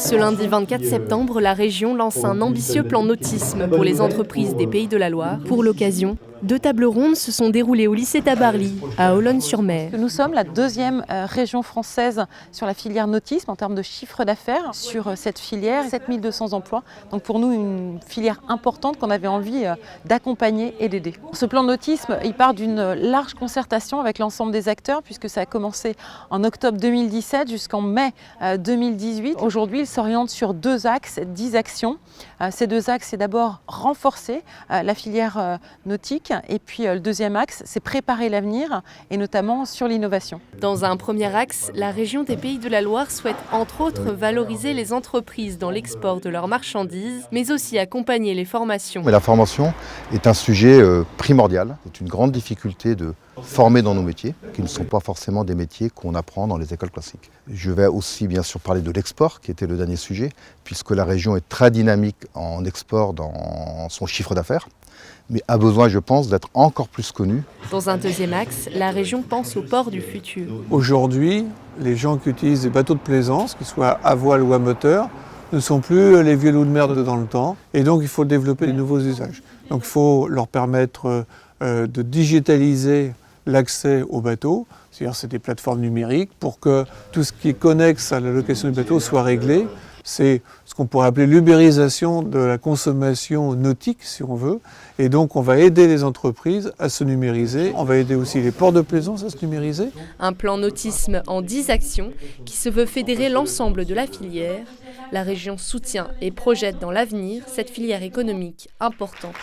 Ce lundi 24 septembre, la région lance un ambitieux plan nautisme pour les entreprises des Pays de la Loire. Pour l'occasion, 2 tables rondes se sont déroulées au lycée Tabarly, à Olonne-sur-Mer. Nous sommes la 2e région française sur la filière nautisme en termes de chiffre d'affaires. Sur cette filière, 7200 emplois. Donc pour nous, une filière importante qu'on avait envie d'accompagner et d'aider. Ce plan nautisme, il part d'une large concertation avec l'ensemble des acteurs puisque ça a commencé en octobre 2017 jusqu'en mai 2018. Aujourd'hui, il s'oriente sur 2 axes, 10 actions. Ces 2 axes, c'est d'abord renforcer la filière nautique. Et puis le 2e axe, c'est préparer l'avenir et notamment sur l'innovation. Dans un premier axe, la région des Pays de la Loire souhaite entre autres valoriser les entreprises dans l'export de leurs marchandises, mais aussi accompagner les formations. Mais la formation est un sujet primordial. C'est une grande difficulté de former dans nos métiers, qui ne sont pas forcément des métiers qu'on apprend dans les écoles classiques. Je vais aussi bien sûr parler de l'export, qui était le dernier sujet, puisque la région est très dynamique en export dans son chiffre d'affaires, mais a besoin, je pense, d'être encore plus connue. Dans un 2e axe, la région pense au port du futur. Aujourd'hui, les gens qui utilisent des bateaux de plaisance, qu'ils soient à voile ou à moteur, ne sont plus les vieux loups de mer dans le temps, et donc il faut développer de nouveaux usages. Donc il faut leur permettre de digitaliser l'accès aux bateaux, c'est-à-dire c'est des plateformes numériques, pour que tout ce qui est connexe à la location du bateau soit réglé. C'est ce qu'on pourrait appeler l'ubérisation de la consommation nautique, si on veut. Et donc, on va aider les entreprises à se numériser. On va aider aussi les ports de plaisance à se numériser. Un plan nautisme en 10 actions qui se veut fédérer l'ensemble de la filière. La région soutient et projette dans l'avenir cette filière économique importante.